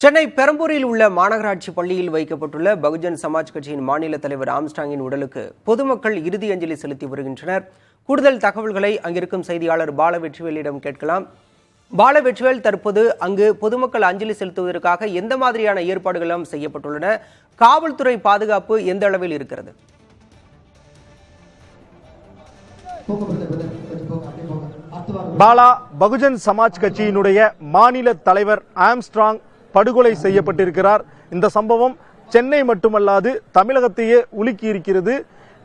சென்னை பெரம்பூரில் உள்ள மாநகராட்சி பள்ளியில் வைக்கப்பட்டுள்ள பகுஜன் சமாஜ் கட்சியின் மாநில தலைவர் ஆம்ஸ்ட்ராங்கின் உடலுக்கு பொதுமக்கள் இறுதி அஞ்சலி செலுத்தி வருகின்றனர். கூடுதல் தகவல்களை அங்கிருக்கும் செய்தியாளர் பாலவெற்றிவேலிடம் கேட்கலாம். பாலவெற்றிவேல், தற்போது அங்கு பொதுமக்கள் அஞ்சலி செலுத்துவதற்காக எந்த மாதிரியான ஏற்பாடுகளும் செய்யப்பட்டுள்ளன? காவல்துறை பாதுகாப்பு எந்த அளவில் இருக்கிறது? பாலா, பகுஜன் சமாஜ் கட்சியினுடைய மாநில தலைவர் ஆம்ஸ்ட்ராங் படுகொலை செய்யப்பட்டிருக்கிறார். இந்த சம்பவம் சென்னை மட்டுமல்லாது தமிழகத்தையே உலுக்கி இருக்கிறது.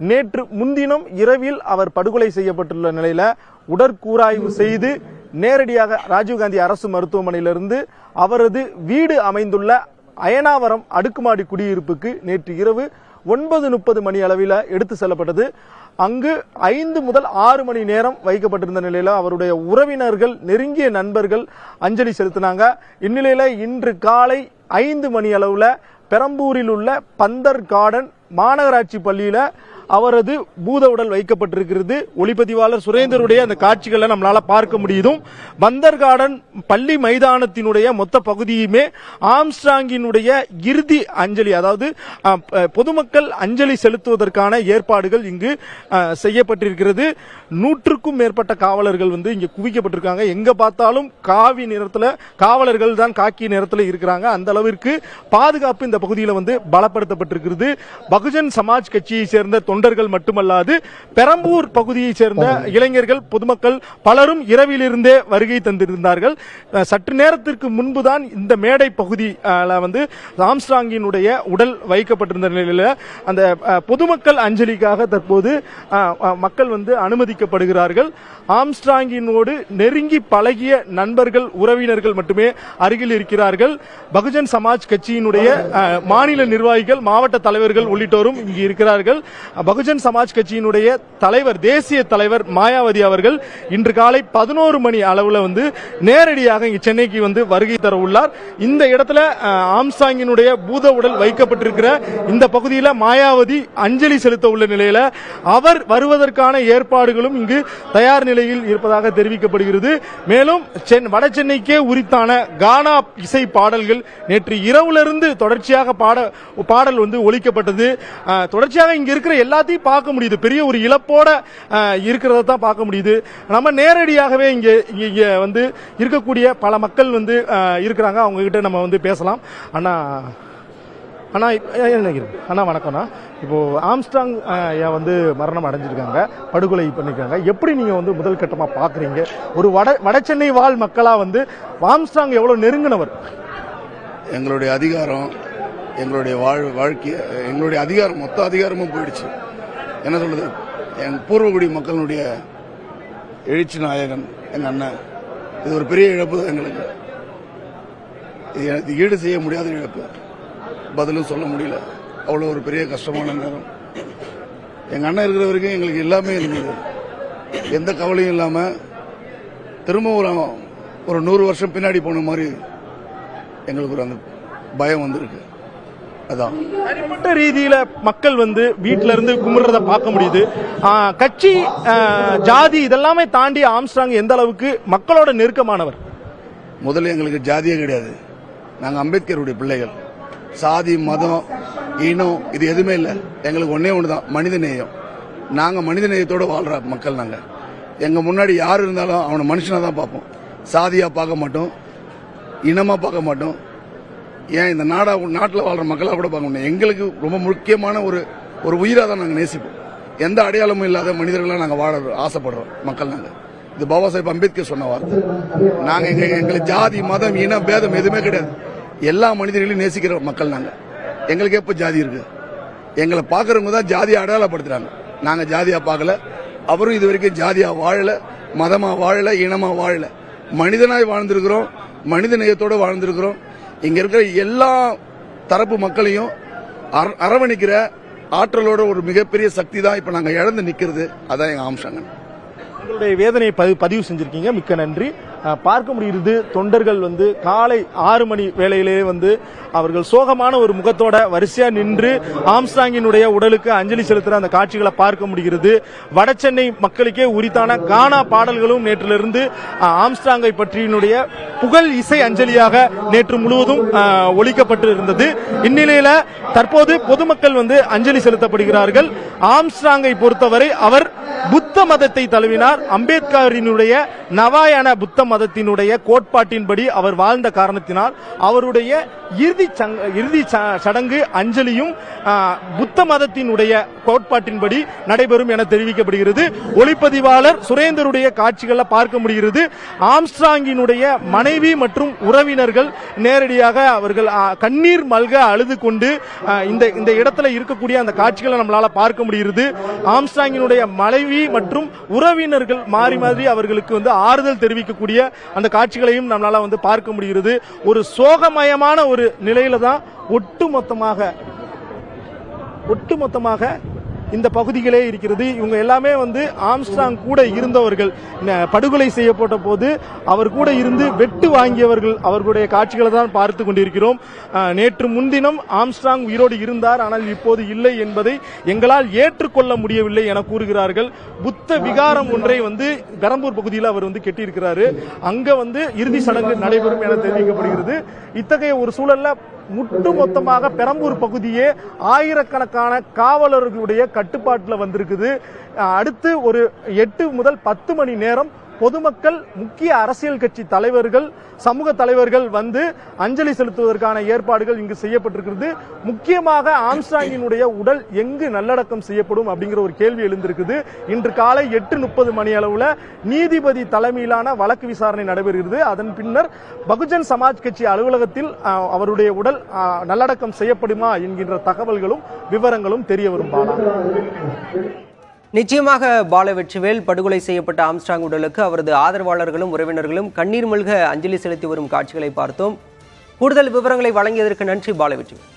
நேற்று முன்தினம் இரவில் அவர் படுகொலை செய்யப்பட்டுள்ள நிலையில உடற்கூராய்வு செய்து நேரடியாக ராஜீவ்காந்தி அரசு மருத்துவமனையிலிருந்து அவரது வீடு அமைந்துள்ள அயனாவரம் அடுக்குமாடி குடியிருப்புக்கு நேற்று இரவு 9:30 மணி அளவில் எடுத்து செல்லப்பட்டது. அங்கு 5 முதல் 6 மணி நேரம் வைக்கப்பட்டிருந்த நிலையில அவருடைய உறவினர்கள், நெருங்கிய நண்பர்கள் அஞ்சலி செலுத்தினாங்க. இந்நிலையில இன்று காலை 5 மணி அளவுல பெரம்பூரில் உள்ள பந்தர் கார்டன் மாநகராட்சி பள்ளியில அவரது பூத உடல் வைக்கப்பட்டிருக்கிறது. ஒளிப்பதிவாளர் சுரேந்தருடைய அந்த காட்சிகளை நம்மளால பார்க்க முடியுதும். பந்தர் கார்டன் பள்ளி மைதானத்தினுடைய மொத்த பகுதியுமே ஆம்ஸ்ட்ராங்கினுடைய இறுதி அஞ்சலி, அதாவது பொதுமக்கள் அஞ்சலி செலுத்துவதற்கான ஏற்பாடுகள் இங்கு செய்யப்பட்டிருக்கிறது. 100க்கும் மேற்பட்ட காவலர்கள் இங்க குவிக்கப்பட்டிருக்காங்க. எங்க பார்த்தாலும் காவி நிறத்துல காவலர்கள் தான் காக்கி நிறத்துல இருக்கிறாங்க. அந்த அளவிற்கு பாதுகாப்பு இந்த பகுதியில் பலப்படுத்தப்பட்டிருக்கிறது. பகுஜன் சமாஜ் கட்சியை சேர்ந்த தொண்டர்கள் மட்டுமல்லாது பெரம்பூர் பகுதியை சேர்ந்த இளைஞர்கள், பொதுமக்கள் பலரும் இரவிலிருந்தே வருகை தந்திருந்தார்கள். சற்று நேரத்திற்கு முன்புதான் இந்த மேடை பகுதி ஆம்ஸ்ட்ராங்கினுடைய உடல் வைக்கப்பட்டிருந்த நிலையில் அந்த பொதுமக்கள் அஞ்சலிக்காக தற்போது மக்கள் அனுமதிக்கப்படுகிறார்கள். ஆம்ஸ்ட்ராங்கினோடு நெருங்கி பழகிய நண்பர்கள், உறவினர்கள் மட்டுமே அருகில் இருக்கிறார்கள். பகுஜன் சமாஜ் கட்சியினுடைய மாநில நிர்வாகிகள், மாவட்ட தலைவர்கள் உள்ளிட்டோரும் இங்கு இருக்கிறார்கள். பகுஜன் சமாஜ் கட்சியினுடைய தலைவர், தேசிய தலைவர் மாயாவதி அவர்கள் இன்று காலை 11 மணி அளவில் நேரடியாக இங்கு சென்னைக்கு வருகை தர உள்ளார். இந்த இடத்துல ஆம்ஸ்ட்ராங்கினுடைய பூத உடல் வைக்கப்பட்டிருக்கிற இந்த பகுதியில் மாயாவதி அஞ்சலி செலுத்த உள்ள நிலையில அவர் வருவதற்கான ஏற்பாடுகளும் இங்கு தயார் நிலையில் இருப்பதாக தெரிவிக்கப்படுகிறது. மேலும் வட சென்னைக்கே உரித்தான கானா இசை பாடல்கள் நேற்று இரவுலிருந்து தொடர்ச்சியாக பாடல் ஒலிக்கப்பட்டது. தொடர்ச்சியாக இங்க இருக்கிற எல்லாத்தையும் பார்க்க முடியுது. பெரிய ஒரு இழப்போட இருக்கிறத தான் பார்க்க முடியுது. நம்ம நேரடியாகவே இங்க இருக்கக்கூடிய பல மக்கள் இருக்கிறாங்க. அவங்க கிட்ட நம்ம பேசலாம். அண்ணா வணக்கம்ண்ணா. இப்போ ஆம்ஸ்ட்ராங் மரணம் அடைஞ்சிருக்காங்க, படுகொலை பண்ணிருக்காங்க. எப்படி நீங்க முதல் கட்டமா பாக்குறீங்க? ஒரு வட சென்னை வாழ் மக்களா ஆம்ஸ்ட்ராங் எவ்வளவு நெருங்கினவர்? எங்களுடைய அதிகாரம், எங்களுடைய வாழ்க்கை, எங்களுடைய அதிகாரம், மொத்த அதிகாரமும் போயிடுச்சு. என்ன சொல்றது, என் பூர்வகுடி மக்களுடைய எழுச்சி நாயகன் எங்க அண்ணன். இது ஒரு பெரிய இழப்பு தான் எங்களுக்கு. இது ஈடு செய்ய முடியாத இழப்பு. பதிலும் சொல்ல முடியல. அவ்வளவு ஒரு பெரிய கஷ்டமான நேரம். எங்க அண்ணன் இருக்கிற வரைக்கும் எங்களுக்கு எல்லாமே இருந்தது. எந்த கவலையும் இல்லாம திரும்ப ஒரு 100 வருஷம் பின்னாடி போன மாதிரி எங்களுக்கு ஒரு அந்த பயம் வந்திருக்கு. அதான் தனிப்பட்ட ரீதியில மக்கள் வீட்டில இருந்து கும்பிடுறத பார்க்க முடியுது. கட்சி, ஜாதி இதெல்லாமே தாண்டி ஆம்ஸ்ட்ராங் எந்த அளவுக்கு மக்களோட நெருக்கமானவர்? முதல்ல எங்களுக்கு ஜாதியே கிடையாது. நாங்க அம்பேத்கருடைய பிள்ளைகள். சாதி, மதம், இனம் இது எதுவுமே இல்லை. எங்களுக்கு ஒன்னே ஒண்ணுதான், மனித நேயம். நாங்க மனித நேயத்தோட வாழ்ற மக்கள். நாங்க எங்க முன்னாடி யாரு இருந்தாலும் அவனை மனுஷனா தான் பார்ப்போம். சாதியா பார்க்க மாட்டோம், இனமா பார்க்க மாட்டோம். ஏன் இந்த நாட்டில் வாழ்ற மக்களா கூட பார்க்க மாட்டோம். எங்களுக்கு ரொம்ப முக்கியமான ஒரு உயிரா தான் நாங்க நேசிப்போம். எந்த அடையாளமும் இல்லாத மனிதர்களா நாங்க வாழ ஆசைப்படுறோம் மக்கள். நாங்க இது பாபா சாஹேப் அம்பேத்கர் சொன்ன வார்த்தை. நாங்க எங்களுக்கு ஜாதி, மதம், இனம், பேதம் எதுவுமே கிடையாது. எல்லா மனிதர்களையும் நேசிக்கிற மக்கள் நாங்க. எங்களுக்கு எப்ப ஜாதி இருக்கு? எங்களை பாக்குறவங்க தான் ஜாதியை அடையாளப்படுத்துறாங்க. நாங்க ஜாதியா பார்க்கல. அவரும் இது வரைக்கும் ஜாதியா வாழல, மதமா வாழல, இனமா வாழல. மனிதனாய் வாழ்ந்திருக்கிறோம், மனித நேயத்தோட வாழ்ந்திருக்கிறோம். இங்க இருக்கிற எல்லா தரப்பு மக்களையும் அரவணைக்கிற ஆற்றலோட ஒரு மிகப்பெரிய சக்தி தான் இப்ப நாங்க இழந்து நிக்கிறது. அதான் எங்க ஆம்ஸ்ட்ராங். உங்களுடைய வேதனையை பதிவு செஞ்சிருக்கீங்க, மிக்க நன்றி. பார்க்க முடிகிறது. தொண்டர்கள் வந்து காலை 6 மணி வேளையிலே வந்து அவர்கள் சோகமான ஒரு முகத்தோட வரிசையா நின்று ஆம்ஸ்ட்ராங்கினுடைய உடலுக்கு அஞ்சலி செலுத்துற அந்த காட்சிகளை பார்க்க முடிகிறது. வடசென்னை மக்களுக்கே உரித்தான கானா பாடல்களும் நேற்றிலிருந்து ஆம்ஸ்ட்ராங்கை பற்றியினுடைய புகழ் இசை அஞ்சலியாக நேற்று முழுவதும் ஒலிக்கப்பட்டு இருந்தது. இந்நிலையில தற்போது பொதுமக்கள் வந்து அஞ்சலி செலுத்தப்படுகிறார்கள். ஆம்ஸ்ட்ராங்கை பொறுத்தவரை அவர் புத்த மதத்தை தழுவினார். அம்பேத்கரினுடைய நவாயன புத்த மதத்தினுடைய கோட்பாட்டின்படி அவர் வாழ்ந்த காரணத்தினால் அவருடைய இறுதி சடங்கு அஞ்சலியும் புத்த மதத்தினுடைய கோட்பாட்டின்படி நடைபெறும் என தெரிவிக்கப்படுகிறது. ஒளிப்பதிவாளர் சுரேந்தருடைய காட்சிகளை பார்க்க முடிகிறது. ஆம்ஸ்ட்ராங்கினுடைய மனைவி மற்றும் உறவினர்கள் நேரடியாக அவர்கள் கண்ணீர் மல்க அழுது கொண்டு இந்த இடத்துல இருக்கக்கூடிய அந்த காட்சிகளை நம்மளால பார்க்க முடிகிறது. ஆம்ஸ்ட்ராங்கினுடைய மனைவி மற்றும் உறவினர்கள் மாறி மாறி அவர்களுக்கு வந்து ஆறுதல் தெரிவிக்கக்கூடிய அந்த காட்சிகளையும் நம்மளால வந்து பார்க்க முடிகிறது. ஒரு சோகமயமான ஒரு நிலையில தான் ஒட்டுமொத்தமாக இந்த பகுதிகளே இருக்கிறது. இவங்க எல்லாமே வந்து ஆம்ஸ்ட்ராங் கூட இருந்தவர்கள். படுகொலை செய்யப்பட்ட போது அவர் கூட இருந்து வெட்டு வாங்கியவர்கள். அவர்களுடைய காட்சிகளை தான் பார்த்து கொண்டிருக்கிறோம். நேற்று முன்தினம் ஆம்ஸ்ட்ராங் உயிரோடு இருந்தார், ஆனால் இப்போது இல்லை என்பதை எங்களால் ஏற்றுக்கொள்ள முடியவில்லை என கூறுகிறார்கள். புத்த விகாரம் ஒன்றை வந்து பெரம்பூர் பகுதியில் அவர் வந்து கெட்டியிருக்கிறாரு. அங்க வந்து இறுதி சடங்கு நடைபெறும் என தெரிவிக்கப்படுகிறது. இத்தகைய ஒரு சூழல்ல ஒட்டுமொத்தமாக பெரம்பூர் பகுதியே ஆயிரக்கணக்கான காவலர்களுடைய கட்டுப்பாட்டில் வந்திருக்குது. அடுத்து ஒரு 8 முதல் 10 மணி நேரம் பொதுமக்கள், முக்கிய அரசியல் கட்சி தலைவர்கள், சமூக தலைவர்கள் வந்து அஞ்சலி செலுத்துவதற்கான ஏற்பாடுகள் இங்கு செய்யப்பட்டிருக்கிறது. முக்கியமாக ஆம்ஸ்ட்ராங்கினுடைய உடல் எங்கு நல்லடக்கம் செய்யப்படும் அப்படிங்கிற ஒரு கேள்வி எழுந்திருக்குது. இன்று காலை 8:30 மணி அளவுல நீதிபதி தலைமையிலான வழக்கு விசாரணை நடைபெறுகிறது. அதன் பின்னர் பகுஜன் சமாஜ் கட்சி அலுவலகத்தில் அவருடைய உடல் நல்லடக்கம் செய்யப்படுமா என்கின்ற தகவல்களும் விவரங்களும் தெரிய வரும். பாலா, நிச்சயமாக பால வெற்றிவேல் படுகொலை செய்யப்பட்ட ஆம்ஸ்ட்ராங் உடலுக்கு அவரது ஆதரவாளர்களும் உறவினர்களும் கண்ணீர் மல்க அஞ்சலி செலுத்தி வரும் காட்சிகளை பார்த்தோம். கூடுதல் விவரங்களை வழங்கியதற்கு நன்றி பால வெற்றிவேல்.